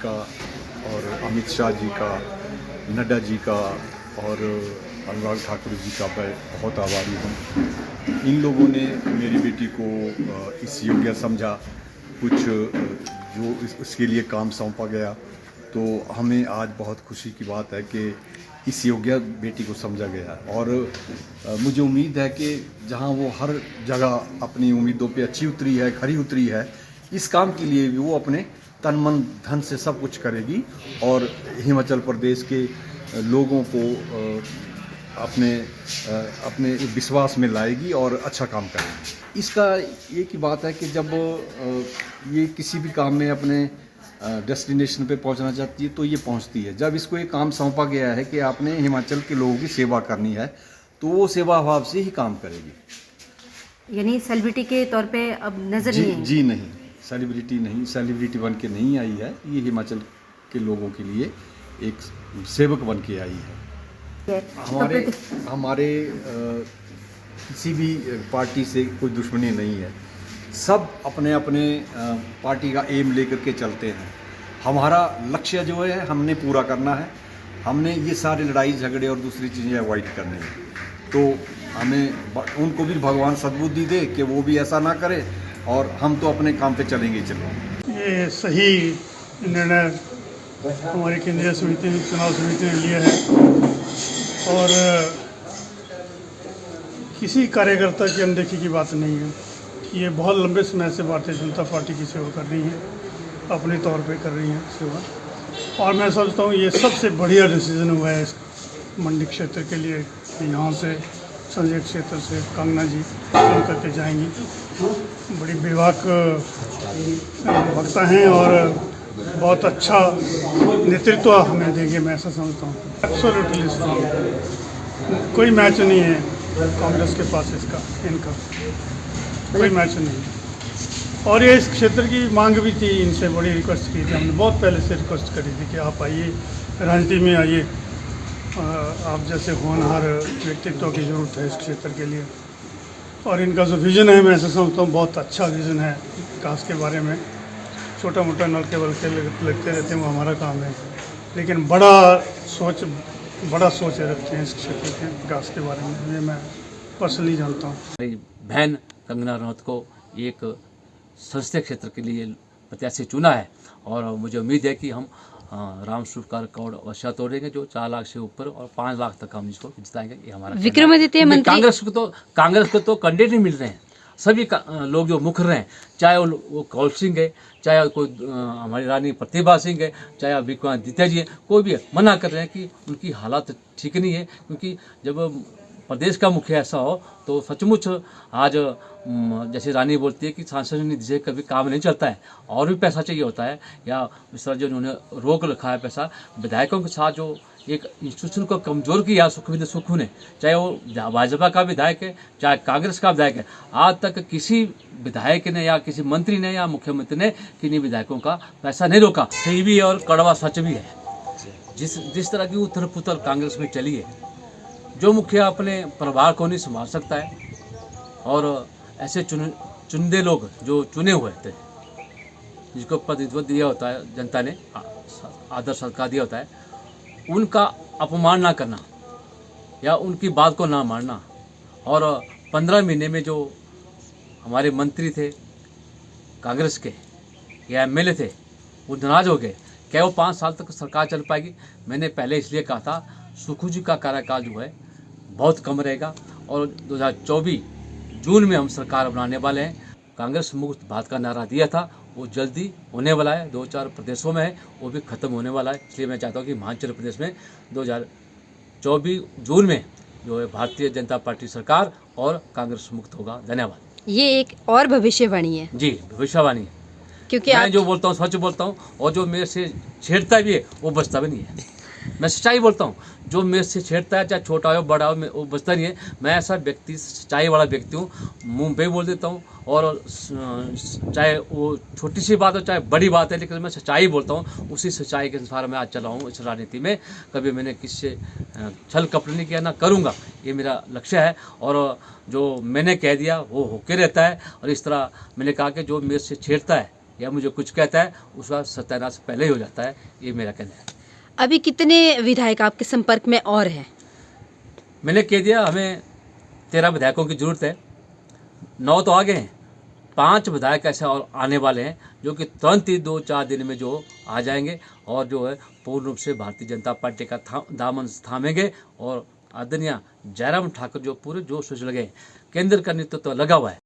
का और अमित शाह जी का, नड्डा जी का और अनुराग ठाकुर जी का मैं बहुत आभारी हूँ। इन लोगों ने मेरी बेटी को इस योग्य समझा, कुछ जो इसके लिए काम सौंपा गया, तो हमें आज बहुत खुशी की बात है कि इस योग्य बेटी को समझा गया। और मुझे उम्मीद है कि जहां वो हर जगह अपनी उम्मीदों पे अच्छी उतरी है, खरी उतरी है, इस काम के लिए भी वो अपने तन मन धन से सब कुछ करेगी और हिमाचल प्रदेश के लोगों को अपने विश्वास में लाएगी और अच्छा काम करेगी। इसका एक ही बात है कि जब ये किसी भी काम में अपने डेस्टिनेशन पे पहुंचना चाहती है तो ये पहुंचती है। जब इसको एक काम सौंपा गया है कि आपने हिमाचल के लोगों की सेवा करनी है, तो वो सेवा भाव से ही काम करेगी। यानी सेलिब्रिटी के तौर पे अब नजर नहीं है? जी नहीं, सेलिब्रिटी नहीं, सेलिब्रिटी बन के नहीं आई है। ये हिमाचल के लोगों के लिए एक सेवक बन के आई है। हमारे किसी भी पार्टी से कोई दुश्मनी नहीं है। सब अपने अपने पार्टी का एम लेकर के चलते हैं। हमारा लक्ष्य जो है हमने पूरा करना है। हमने ये सारी लड़ाई झगड़े और दूसरी चीज़ें अवॉइड करनी है। तो हमें उनको भी भगवान सद्बुद्धि दे कि वो भी ऐसा ना करे, और हम तो अपने काम पे चलेंगे ही चलेंगे। ये सही निर्णय हमारी केंद्रीय समिति ने, चुनाव समिति ने लिया है और किसी कार्यकर्ता की अनदेखी की बात नहीं है। ये बहुत लंबे समय से भारतीय जनता पार्टी की सेवा कर रही है, अपने तौर पे कर रही है सेवा, और मैं समझता हूँ ये सबसे बढ़िया डिसीजन हुआ है इस मंडी क्षेत्र के लिए। यहाँ से संजय क्षेत्र से कंगना जी चुन करके जाएंगी। बड़ी बेबाक वक्ता हैं और बहुत अच्छा नेतृत्व हमें देंगे, मैं ऐसा समझता हूँ। एब्सोल्युटली स्ट्रॉन्ग, कोई मैच नहीं है कांग्रेस के पास इनका कोई मैच नहीं। और ये इस क्षेत्र की मांग भी थी, इनसे बड़ी रिक्वेस्ट की थी हमने, बहुत पहले से रिक्वेस्ट करी थी कि आप आइए, राजनीति में आइए, आप जैसे होनहार व्यक्तित्व की ज़रूरत है इस क्षेत्र के लिए। और इनका जो विज़न है, मैं ऐसा समझता हूँ बहुत अच्छा विज़न है विकास के बारे में। छोटा मोटा नल के लगते रहते हैं, वो हमारा काम है, लेकिन बड़ा सोच रखते हैं इस क्षेत्र के विकास के बारे में। ये मैं पर्सनली जानता हूँ। मेरी बहन कंगना रनौत को एक संसदीय क्षेत्र के लिए प्रत्याशी चुना है और मुझे उम्मीद है कि हम रामस्वरूप का रिकॉर्ड अवश्य तोड़ेंगे, जो 4 लाख से ऊपर और 5 लाख तक हम इसको जिताएंगे। ये हमारा विक्रमादित्य मंत्री, कांग्रेस को तो कैंडिडेट नहीं मिल रहे हैं। सभी लोग जो मुखर रहे हैं, चाहे वो कौल सिंह है, चाहे कोई हमारी रानी प्रतिभा सिंह है, चाहे विक्रमादित्य जी है, कोई भी मना कर रहे हैं कि उनकी हालत ठीक नहीं है। क्योंकि जब प्रदेश का मुखिया ऐसा हो तो सचमुच आज जैसे रानी बोलती है कि सांसद निधि से कभी काम नहीं चलता है, और भी पैसा चाहिए होता है, या इस तरह जो उन्होंने रोक रखा है पैसा। विधायकों के साथ जो एक इंस्टीट्यूशन को कमज़ोर किया सुखविंदर सुक्खू ने, चाहे वो भाजपा का विधायक है, चाहे कांग्रेस का विधायक है, आज तक किसी विधायक ने या किसी मंत्री ने या मुख्यमंत्री ने किन्हीं विधायकों का पैसा नहीं रोका। सही भी है और कड़वा सच भी है। जिस तरह की उथल पुथल कांग्रेस में चली है, जो मुखिया अपने परिवार को नहीं संभाल सकता है और ऐसे चुनिंदे लोग जो चुने हुए थे, जिसको प्रतिनिधित्व दिया होता है, जनता ने आदर सत्कार दिया होता है, उनका अपमान ना करना या उनकी बात को ना मानना। और 15 महीने में जो हमारे मंत्री थे कांग्रेस के या एमएलए थे, वो नाराज हो गए। क्या वो 5 साल तक सरकार चल पाएगी? मैंने पहले इसलिए कहा था सुक्खू जी का कार्यकाल जो है बहुत कम रहेगा और 2024 जून में हम सरकार बनाने वाले हैं। कांग्रेस मुक्त भारत का नारा दिया था, वो जल्दी होने वाला है। 2-4 प्रदेशों में है, वो भी ख़त्म होने वाला है। इसलिए मैं चाहता हूँ कि हिमाचल प्रदेश में 2024 जून में जो है भारतीय जनता पार्टी सरकार और कांग्रेस मुक्त होगा। धन्यवाद। ये एक और भविष्यवाणी है जी, भविष्यवाणी है, क्योंकि मैं जो बोलता हूँ सच बोलता हूँ, और जो मेरे से छेड़ता भी है वो बचता भी नहीं है। मैं सच्चाई बोलता हूँ, जो मेरे से छेड़ता है, चाहे छोटा हो बड़ा हो, वो बचता नहीं है। मैं ऐसा व्यक्ति, सच्चाई वाला व्यक्ति हूँ, मुंह पे बोल देता हूँ, और चाहे वो छोटी सी बात हो चाहे बड़ी बात है, लेकिन मैं सच्चाई बोलता हूँ। उसी सच्चाई के अनुसार मैं आज चला हूँ इस राजनीति में। कभी मैंने किसी से छल कपट नहीं किया, ना करूँगा, ये मेरा लक्ष्य है। और जो मैंने कह दिया वो होके रहता है। और इस तरह मैंने कहा कि जो मेरे से छेड़ता है या मुझे कुछ कहता है उसका सत्यानाश पहले ही हो जाता है, ये मेरा कहना है। अभी कितने विधायक आपके संपर्क में और हैं? मैंने कह दिया हमें 13 विधायकों की ज़रूरत है, 9 तो आ गए हैं, 5 विधायक ऐसे और आने वाले हैं जो कि तुरंत ही 2-4 दिन में जो आ जाएंगे और जो है पूर्ण रूप से भारतीय जनता पार्टी का दामन थामेंगे और आदरणीय जयराम ठाकुर जो पूरे जोश से लगे, केंद्र का नेतृत्व लगा हुआ है।